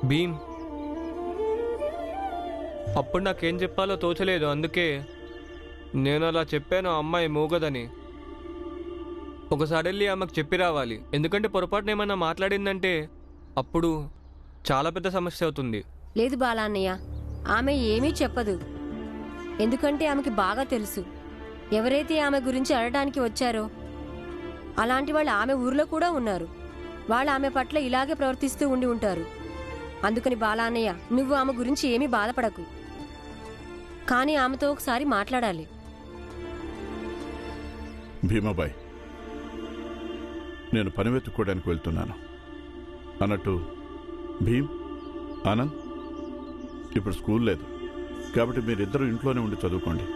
భీమ్, అప్పుడు నాకేం చెప్పాలో తోచలేదు. అందుకే నేను అలా చెప్పాను, అమ్మాయి మూగదని. ఒకసారి వెళ్ళి ఆమెకు చెప్పి రావాలి. ఎందుకంటే పొరపాటున ఏమన్నా మాట్లాడిందంటే అప్పుడు చాలా పెద్ద సమస్య అవుతుంది. లేదు బాలాన్నయ్య, ఆమె ఏమీ చెప్పదు. ఎందుకంటే ఆమెకి బాగా తెలుసు ఎవరైతే ఆమె గురించి అడగడానికి వచ్చారో అలాంటి వాళ్ళు ఆమె ఊర్లో కూడా ఉన్నారు. వాళ్ళు ఆమె పట్ల ఇలాగే ప్రవర్తిస్తూ ఉండి ఉంటారు. అందుకని బాలాన్నయ్య, నువ్వు ఆమె గురించి ఏమీ బాధపడకు. కానీ ఆమెతో ఒకసారి మాట్లాడాలి. భీమాబాయ్, నేను పని వెతుక్కోవడానికి వెళ్తున్నాను. అన్నట్టు భీమ్, ఆనంద్, ఇప్పుడు స్కూల్ లేదు కాబట్టి మీరిద్దరూ ఇంట్లోనే ఉండి చదువుకోండి.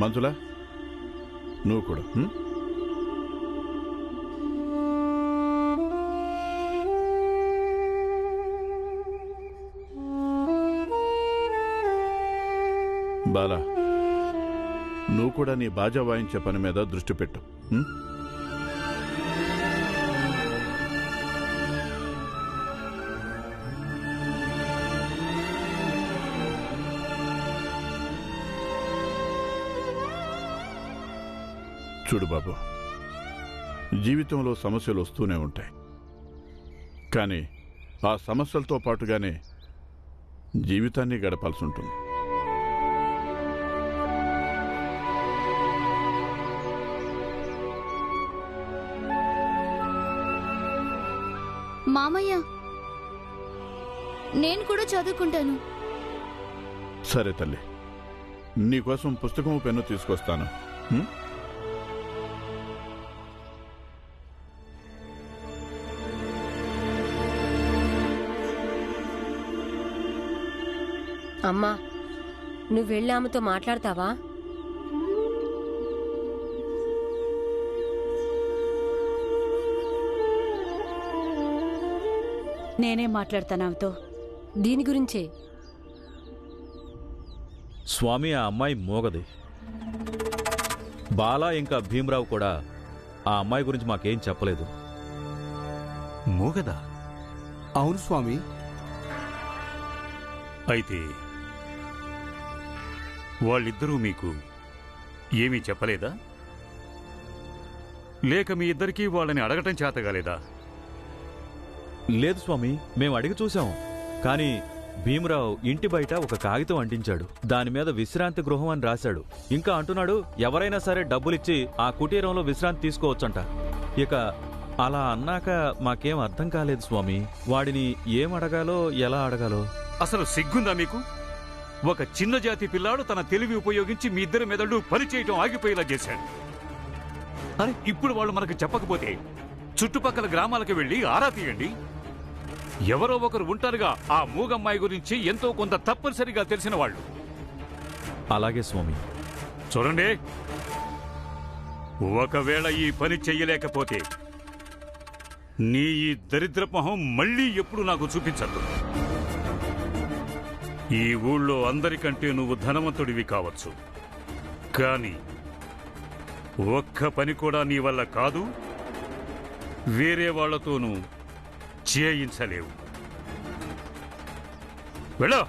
మంజుల, నువ్వు కూడా. బాలా, నువ్వు కూడా నీ బాజా వాయించే పని మీద దృష్టి పెట్టు. చూడు బాబు, జీవితంలో సమస్యలు వస్తూనే ఉంటాయి. కానీ ఆ సమస్యలతో పాటుగానే జీవితాన్ని గడపాల్సి ఉంటుంది. మామయ్య, నేను కూడా చదువుకుంటాను. సరే తల్లి, నీకోసం పుస్తకం పెన్ను తీసుకొస్తాను. అమ్మా, నువ్వు వెళ్ళి ఆమెతో మాట్లాడతావా? నేనే మాట్లాడతాను ఆమెతో. దీని గురించే. స్వామి, ఆ అమ్మాయి మోగది. బాలా ఇంకా భీమరావు కూడా ఆ అమ్మాయి గురించి మాకేం చెప్పలేదు. మూగదా? అవును స్వామి. అయితే వాళ్ళిద్దరూ మీకు ఏమీ చెప్పలేదా? లేక మీ ఇద్దరికీ వాళ్ళని అడగటం చేతగాలేదా? లేదు స్వామి, మేము అడిగి చూశాం. కానీ భీమరావు ఇంటి బయట ఒక కాగితం అంటించాడు. దాని మీద విశ్రాంతి గృహం అని రాశాడు. ఇంకా అంటున్నాడు, ఎవరైనా సరే డబ్బులిచ్చి ఆ కుటీరంలో విశ్రాంతి తీసుకోవచ్చంట. ఇక అలా అన్నాక మాకేం అర్థం కాలేదు స్వామి. వాడిని ఏం అడగాలో, ఎలా అడగాలో. అసలు సిగ్గుందా మీకు? ఒక చిన్న జాతి పిల్లాడు తన తెలివి ఉపయోగించి మీ ఇద్దరి మెదడు పనిచేయటం ఆగిపోయేలా చేశాడు. అరే, ఇప్పుడు వాళ్ళు మనకు చెప్పకపోతే చుట్టుపక్కల గ్రామాలకు వెళ్లి ఆరా తీయండి. ఎవరో ఒకరు ఉంటారుగా ఆ మూగమ్మాయి గురించి ఎంతో కొంత తప్పనిసరిగా తెలిసిన వాళ్ళు. అలాగే స్వామి. చూడండి, ఒకవేళ ఈ పని చెయ్యలేకపోతే నీ ఈ దరిద్ర మొహం మళ్ళీ ఎప్పుడు నాకు చూపించద్దు. ఈ ఊళ్ళో అందరికంటే నువ్వు ధనవంతుడివి కావచ్చు, కానీ ఒక్క పని కూడా నీ వల్ల కాదు, వేరే వాళ్లతోనూ చేయించలేవు. వెళ్ళా.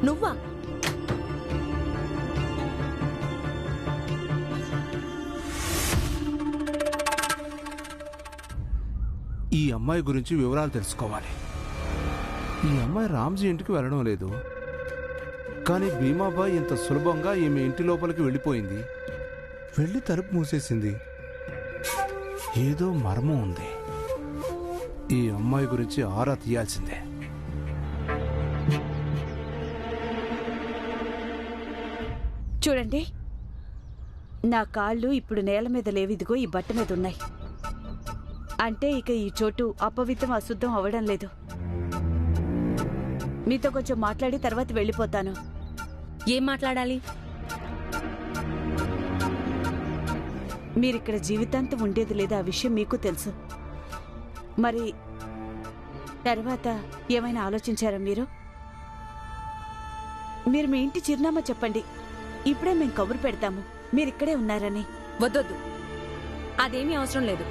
నువ్వా? ఈ అమ్మాయి గురించి వివరాలు తెలుసుకోవాలి. ఈ అమ్మాయి రామ్జీ ఇంటికి వెళ్ళడం లేదు, కానీ భీమాబాయ్ ఇంత సులభంగా ఈమె ఇంటి లోపలికి వెళ్ళిపోయింది. వెళ్ళి తలుపు మూసేసింది. ఏదో మర్మం ఉంది. ఈ అమ్మాయి గురించి ఆరా తీయాల్సిందే. చూడండి, నా కాళ్ళు ఇప్పుడు నేల మీద లేవు, ఇదిగో ఈ బట్ట మీద ఉన్నాయి. అంటే ఇక ఈ చోటు అపవిత్రం అశుద్ధం అవ్వడం లేదు. మీతో కొంచెం మాట్లాడి తర్వాత వెళ్ళిపోతాను. ఏం మాట్లాడాలి? మీరిక్కడ జీవితాంతం ఉండేది లేదు, ఆ విషయం మీకు తెలుసు. మరి తర్వాత ఏమైనా ఆలోచించారా మీరు? మీరు మీ ఇంటి చిరునామా చెప్పండి, ఇప్పుడే మేము కబురు పెడతాము మీరిక్కడే ఉన్నారని. వద్దొద్దు, అదేమీ అవసరం లేదు.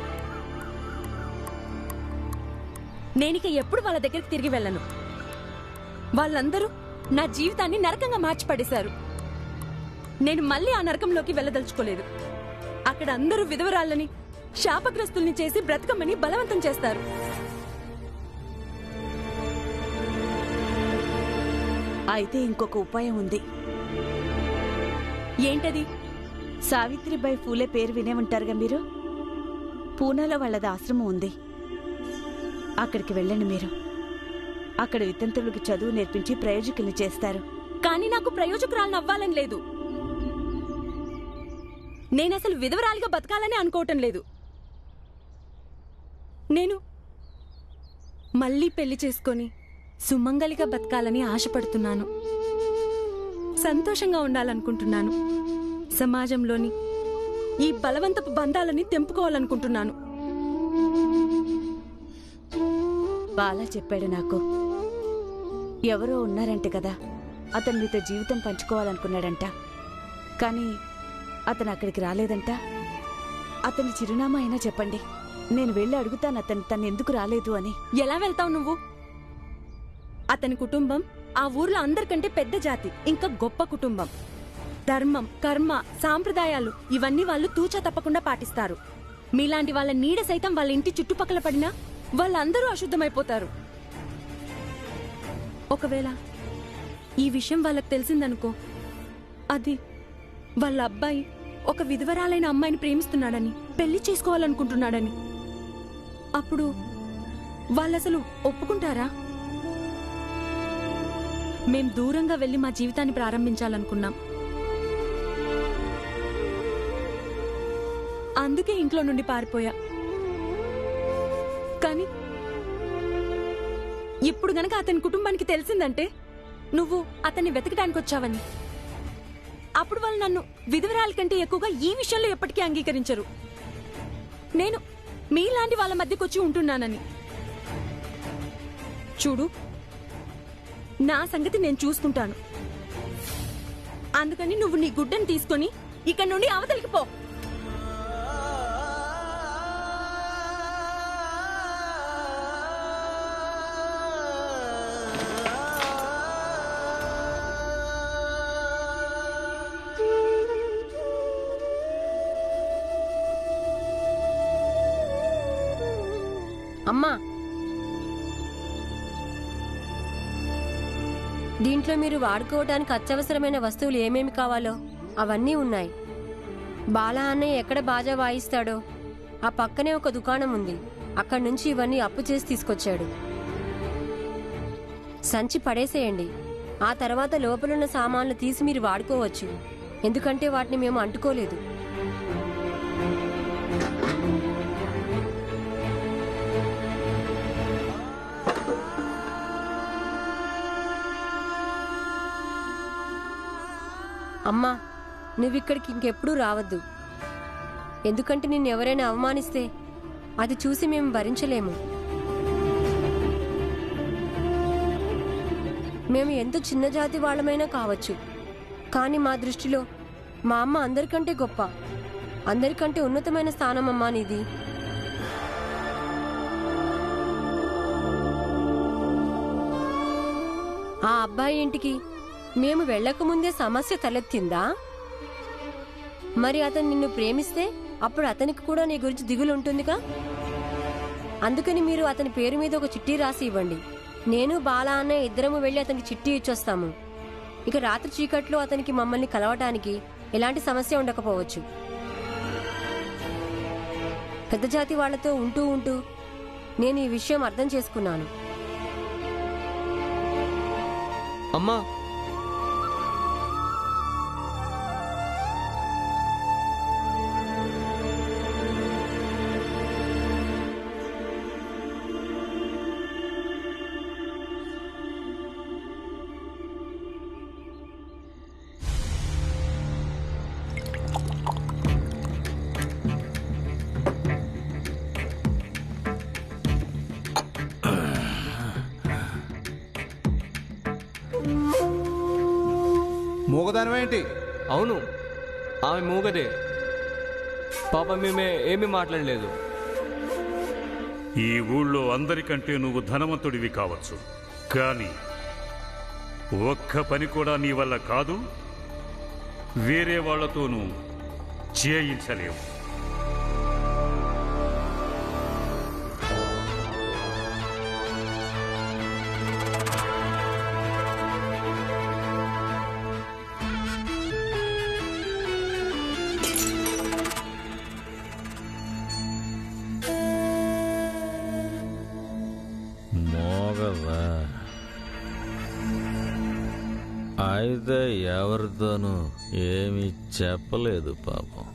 నేనిక ఎప్పుడు వాళ్ళ దగ్గరికి తిరిగి వెళ్ళను. వాళ్ళందరూ నా జీవితాన్ని నరకంగా మార్చిపడేశారు. నేను మళ్ళీ ఆ నరకంలోకి వెళ్ళదలుచుకోలేదు. అక్కడ అందరూ విధవరాళ్ళని, శాపగ్రస్తుల్ని చేసి బ్రతకమని బలవంతం చేస్తారు. అయితే ఇంకొక ఉపాయం ఉంది. ఏంటది? సావిత్రిబాయి ఫూలే పేరు వినే ఉంటారుగా మీరు. పూనాలో వాళ్ళది ఆశ్రమం ఉంది, అక్కడికి వెళ్ళండి. మీరు అక్కడ వితంతువులకి చదువు నేర్పించి ప్రయోజకుల్ని చేస్తారు. కానీ నాకు ప్రయోజకురాలను అవ్వాలని లేదు. నేనసలు విధవరాలిగా బతకాలని అనుకోవటం లేదు. నేను మళ్ళీ పెళ్లి చేసుకొని సుమంగలిగా బతకాలని ఆశపడుతున్నాను. సంతోషంగా ఉండాలనుకుంటున్నాను. సమాజంలోని ఈ బలవంతపు బంధాలని తెంపుకోవాలనుకుంటున్నాను. బాలా చెప్పాడు నాకు. ఎవరో ఉన్నారంటే కదా, అతను మీతో జీవితం పంచుకోవాలనుకున్నాడంట. కానీ అతను అక్కడికి రాలేదంట. అతని చిరునామా అయినా చెప్పండి, నేను వెళ్ళి అడుగుతాను తను ఎందుకు రాలేదు అని. ఎలా వెళ్తావు నువ్వు? అతని కుటుంబం ఆ ఊర్లో అందరికంటే పెద్ద జాతి, ఇంకా గొప్ప కుటుంబం. ధర్మం, కర్మ, సాంప్రదాయాలు ఇవన్నీ వాళ్ళు తూచా తప్పకుండా పాటిస్తారు. మీలాంటి వాళ్ళ నీడ సైతం వాళ్ళ ఇంటి చుట్టుపక్కల పడినా వాళ్ళందరూ అశుద్ధమైపోతారు. ఒకవేళ ఈ విషయం వాళ్ళకి తెలిసిందనుకో, అది వాళ్ళ అబ్బాయి ఒక విధవరాలైన అమ్మాయిని ప్రేమిస్తున్నాడని, పెళ్లి చేసుకోవాలనుకుంటున్నాడని, అప్పుడు వాళ్ళసలు ఒప్పుకుంటారా? మేం దూరంగా వెళ్లి మా జీవితాన్ని ప్రారంభించాలనుకున్నాం. అందుకే ఇంట్లో నుండి పారిపోయా. కానీ ఇప్పుడు గనక అతని కుటుంబానికి తెలిసిందంటే నువ్వు అతన్ని వెతకడానికి వచ్చావని, అప్పుడు వాళ్ళు నన్ను విధవరాల కంటే ఎక్కువగా ఈ విషయంలో ఎప్పటికీ అంగీకరించరు. నేను మీలాంటి వాళ్ళ మధ్యకొచ్చి ఉంటున్నానని. చూడు, నా సంగతి నేను చూసుకుంటాను. అందుకని నువ్వు నీ గుడ్డని తీసుకొని ఇక్కడ నుండి అవతలికి పో. అమ్మా, దీంట్లో మీరు వాడుకోవడానికి అత్యవసరమైన వస్తువులు ఏమేమి కావాలో అవన్నీ ఉన్నాయి. బాలా అన్నయ్య ఎక్కడ బాజా వాయిస్తాడో ఆ పక్కనే ఒక దుకాణం ఉంది. అక్కడి నుంచి ఇవన్నీ అప్పు చేసి తీసుకొచ్చాడు. సంచి పడేసేయండి. ఆ తర్వాత లోపలున్న సామాన్లు తీసి మీరు వాడుకోవచ్చు, ఎందుకంటే వాటిని మేము అంటుకోలేదు. అమ్మా, నువ్విక్కడికి ఇంకెప్పుడూ రావద్దు. ఎందుకంటే నిన్ను ఎవరైనా అవమానిస్తే అది చూసి మేము భరించలేము. మేము ఎంత చిన్న జాతి వాళ్ళమైనా కావచ్చు, కానీ మా దృష్టిలో మా అమ్మ అందరికంటే గొప్ప, అందరికంటే ఉన్నతమైన స్థానం అమ్మా నీది. ఆ అబ్బాయి ఇంటికి మేము వెళ్లకముందే సమస్య తలెత్తిందా? మరి అతను నిన్ను ప్రేమిస్తే అప్పుడు అతనికి కూడా నీ గురించి దిగులు ఉంటుందిగా. అందుకని మీరు అతని పేరు మీద ఒక చిట్టి రాసి ఇవ్వండి. నేను బాలా అన్న ఇద్దరము వెళ్లి అతనికి చిట్టి ఇచ్చొస్తాము. ఇక రాత్రి చీకట్లో అతనికి మమ్మల్ని కలవటానికి ఎలాంటి సమస్య ఉండకపోవచ్చు. పెద్ద జాతి వాళ్లతో ఉంటూ ఉంటూ నేను ఈ విషయం అర్థం చేసుకున్నాను. అమ్మా, మూగదానం ఏంటి? అవును, ఆమె మూగదే. పాప మేమే ఏమీ మాట్లాడలేదు. ఈ ఊళ్ళో అందరికంటే నువ్వు ధనవంతుడివి కావచ్చు, కానీ ఒక్క పని కూడా నీ వల్ల కాదు, వేరే వాళ్లతోనూ చేయించలేవు. మోగవా? అయితే ఎవరితోనూ ఏమీ చెప్పలేదు పాపం.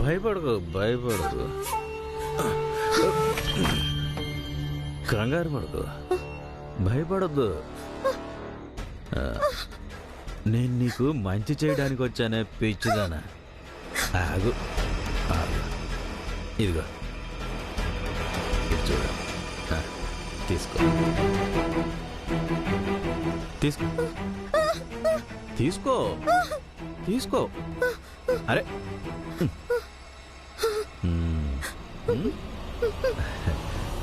భయపడకు, భయపడకు, కంగారు పడకు, భయపడద్దు. నేను నీకు మంచి చేయడానికి వచ్చానే పిచ్చిదానా. ఆగు, ఆగు. ఇదిగో చూడ, తీసుకో, తీసుకో, తీసుకో, తీసుకో. అరే,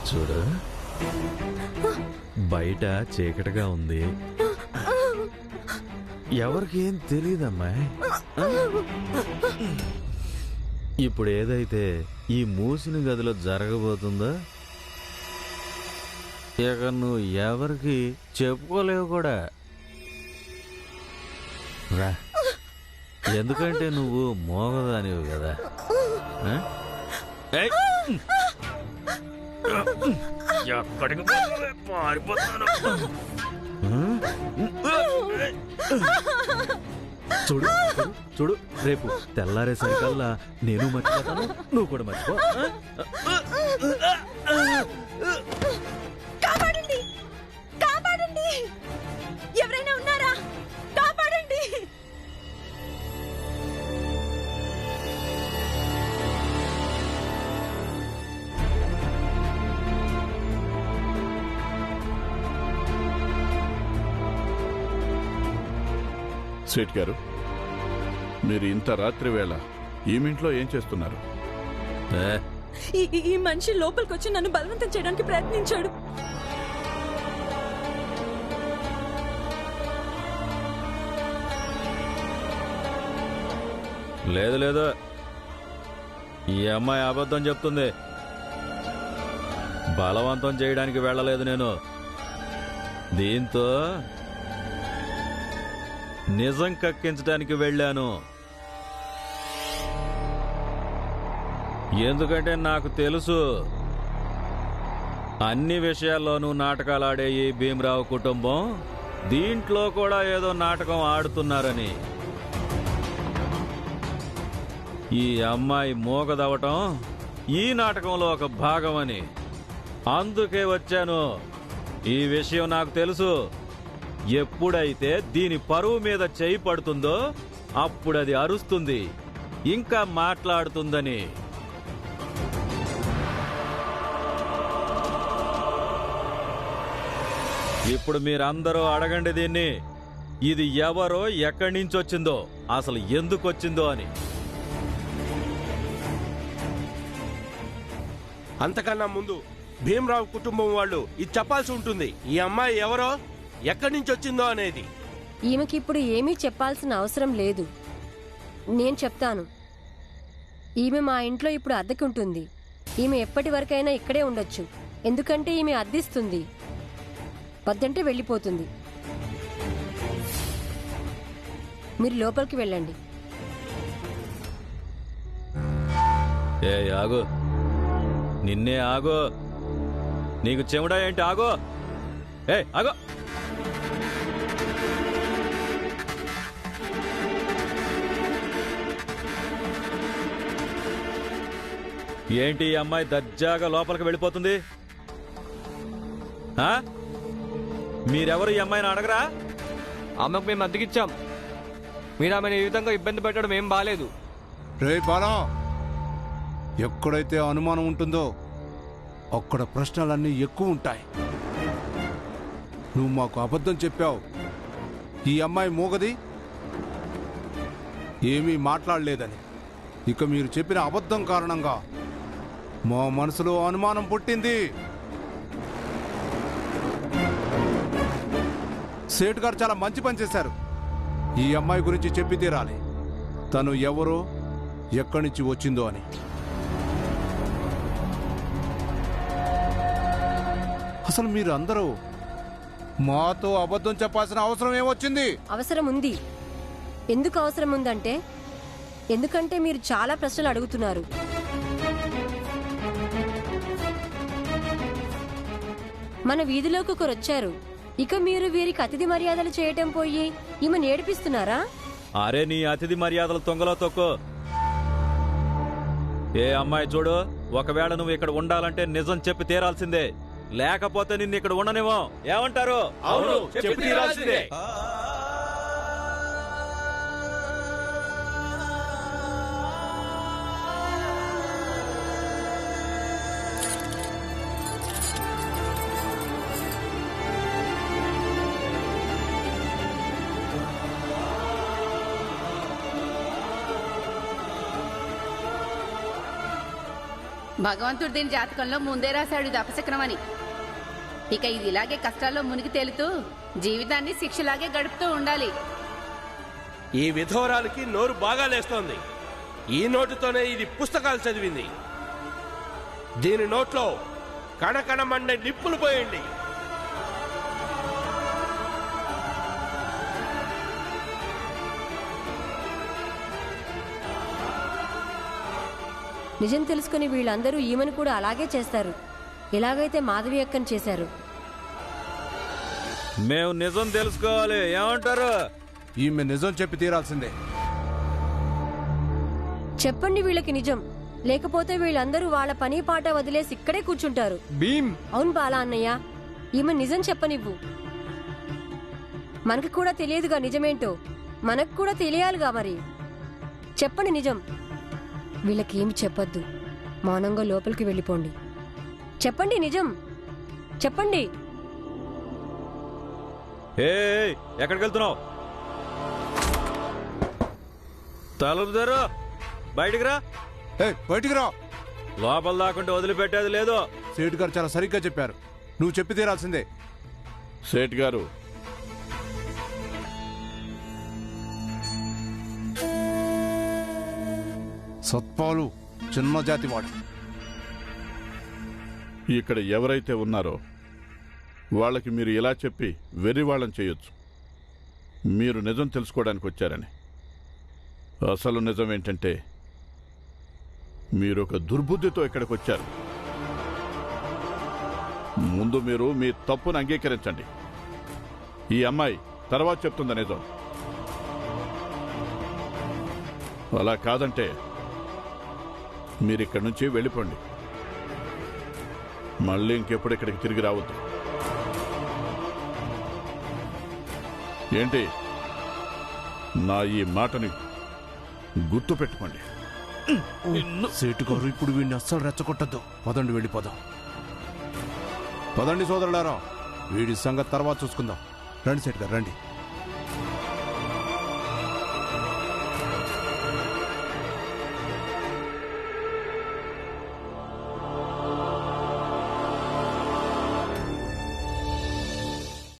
చూడు, బయట చీకటిగా ఉంది, ఎవరికి ఏం తెలియదమ్మాయి. ఇప్పుడు ఏదైతే ఈ మూసిన గదిలో జరగబోతుందో ఇక నువ్వు ఎవరికి చెప్పుకోలేవు కూడా. రా, ఎందుకంటే నువ్వు మోగదానివి కదా. ఎక్కడికి పారిపోతాను. చూడు, చూడు, రేపు తెల్లారేసరికల్లా నేను మర్చిపోతాను, నువ్వు కూడా మర్చిపో. కాపాడండి, కాపాడండి, ఎవరైనా ఉన్నారా? కాపాడండి. సేట్ గారు, మీరు ఇంత రాత్రి వేళ ఈమింట్లో ఏం చేస్తున్నారు? ఈ మనిషి లోపలికి వచ్చి నన్ను బలవంతం చేయడానికి ప్రయత్నించాడు. లేదు లేదు, ఈ అమ్మాయి అబద్ధం చెప్తుంది. బలవంతం చేయడానికి వెళ్ళలేదు నేను. దీంతో నిజం కక్కించడానికి వెళ్ళాను. ఎందుకంటే నాకు తెలుసు, అన్ని విషయాల్లోనూ నాటకాలాడే ఈ భీమరావు కుటుంబం దీంట్లో కూడా ఏదో నాటకం ఆడుతున్నారని. ఈ అమ్మాయి మోగదవటం ఈ నాటకంలో ఒక భాగమని. అందుకే వచ్చాను. ఈ విషయం నాకు తెలుసు. ఎప్పుడైతే దీని పరువు మీద చేయి పడుతుందో అప్పుడు అది అరుస్తుంది, ఇంకా మాట్లాడుతుందని. ఇప్పుడు మీరందరూ అడగండి దీన్ని, ఇది ఎవరో, ఎక్కడి నుంచి వచ్చిందో, అసలు ఎందుకు వచ్చిందో అని. అంతకన్నా ముందు భీమరావు కుటుంబం వాళ్ళు ఇది చెప్పాల్సి ఉంటుంది. ఈ అమ్మాయి ఎవరో, ఎక్కడి నుంచి వచ్చిందో అనేది. ఈమెకి ఇప్పుడు ఏమీ చెప్పాల్సిన అవసరం లేదు. నేను చెప్తాను. ఈమె మా ఇంట్లో ఇప్పుడు అద్దెకి ఉంటుంది. ఈమె ఎప్పటి వరకైనా ఇక్కడే ఉండొచ్చు, ఎందుకంటే ఈమె అద్దిస్తుంది. వద్దంటే వెళ్ళిపోతుంది. మీరు లోపలికి వెళ్ళండి. ఏ ఆగు, నిన్నే ఆగు. నీకు చెముడా ఏంటి? ఆగు. ఏ ఆగు. ఏంటి ఈ అమ్మాయి దర్జాగా లోపలికి వెళ్ళిపోతుంది? మీరెవరు ఈ అమ్మాయిని అడగరా? ఆమెకు మేము అద్దెకిచ్చాం. మీరు ఆమెను ఈ విధంగా ఇబ్బంది పెట్టడం ఏం బాలేదు. రే బాలా, ఎక్కడైతే అనుమానం ఉంటుందో అక్కడ ప్రశ్నలన్నీ ఎక్కువ ఉంటాయి. నువ్వు మాకు అబద్ధం చెప్పావు. ఈ అమ్మాయి మూగది, ఏమీ మాట్లాడలేదని. ఇక మీరు చెప్పిన అబద్ధం కారణంగా మా మనసులో అనుమానం పుట్టింది. సేట్ గారు చాలా మంచి పని చేశారు. ఈ అమ్మాయి గురించి చెప్పి తీరాలి, తను ఎవరో ఎక్కడి నుంచి వచ్చిందో అని. అసలు మీరు అందరూ మాతో అబద్ధం చెప్పాల్సిన అవసరం ఏమొచ్చింది? అవసరం ఉంది. ఎందుకు అవసరం ఉందంటే, ఎందుకంటే మీరు చాలా ప్రశ్నలు అడుగుతున్నారు. మన వీధిలోకి ఒకరు వచ్చారు. ఇక మీరు వీరికి అతిథి మర్యాదలు చేయటం పోయి ఈమెను ఏడిపిస్తున్నారా? అరే, నీ అతిథి మర్యాదలు తొంగలో తొక్కు. ఏ అమ్మాయి చూడు, ఒకవేళ నువ్వు ఇక్కడ ఉండాలంటే నిజం చెప్పి తీరాల్సిందే, లేకపోతే నిన్ను ఇక్కడ ఉండనేమో. ఏమంటారు? అవును, చెప్పి తీరాల్సిందే. భగవంతుడు దీని జాతకంలో ముందే రాశాడు ఇది అపశకనం అని. ఇక ఇది ఇలాగే కష్టాల్లో మునిగి తేలుతూ జీవితాన్ని శిక్షలాగే గడుపుతూ ఉండాలి. ఈ విధవరాలకి నోరు బాగా లేస్తోంది. ఈ నోటుతోనే ఇది పుస్తకాలు చదివింది. దీని నోట్లో కణకణ మండే నిప్పులు పోయండి. నిజం తెలుసుకుని వీళ్ళందరూ ఈమెను కూడా అలాగే చేస్తారు, ఎలాగైతే మాధవి అక్కని చేశారు. మేము నిజం తెలుసుకోవాలి. ఏమంటారు? ఈమె నిజం చెప్పి తీరాల్సిందే. చెప్పండి వీళ్ళకి నిజం, లేకపోతే వీళ్ళందరూ వాళ్ళ పని పాట వదిలేసి ఇక్కడే కూర్చుంటారు. భీమ్, అవును బాలా అన్నయ్య, ఈమె నిజం చెప్పనివ్వు. మనకి కూడా తెలియదుగా నిజమేంటో, మనకు కూడా తెలియాలిగా. మరి చెప్పండి నిజం. వీళ్ళకి ఏమి చెప్పొద్దు, మౌనంగా లోపలికి వెళ్ళిపోండి. చెప్పండి నిజం, చెప్పండి. ఎక్కడికి వెళ్తున్నావు? తలుపుదారు, బయటికి రా. బయటికి రా. లోపల దాకుంటే వదిలిపెట్టేది లేదు. సేట్ గారు చాలా సరిగ్గా చెప్పారు, నువ్వు చెప్పి తీరాల్సిందే. సేట్ గారు, సత్పాలు చిన్న జాతి వాడు. ఇక్కడ ఎవరైతే ఉన్నారో వాళ్ళకి మీరు ఇలా చెప్పి వెర్రివాళ్ళని చేయొచ్చు, మీరు నిజం తెలుసుకోవడానికి వచ్చారని. అసలు నిజం ఏంటంటే, మీరు ఒక దుర్బుద్ధితో ఇక్కడికి వచ్చారు. ముందు మీరు మీ తప్పును అంగీకరించండి. ఈ అమ్మాయి తర్వాత చెప్తుందా నిజం. అలా కాదంటే మీరిక్కడి నుంచి వెళ్ళిపోండి. మళ్ళీ ఇంకెప్పుడు ఇక్కడికి తిరిగి రావద్దు. ఏంటి, నా ఈ మాటని గుర్తు పెట్టుకోండి. సేటు గారు ఇప్పుడు వీడిని అస్సలు రెచ్చగొట్టద్దు. పదండి, వెళ్ళిపోదాం. పదండి సోదరులారా, వీడి సంగతి తర్వాత చూసుకుందాం. రండి సేటు గారు, రండి.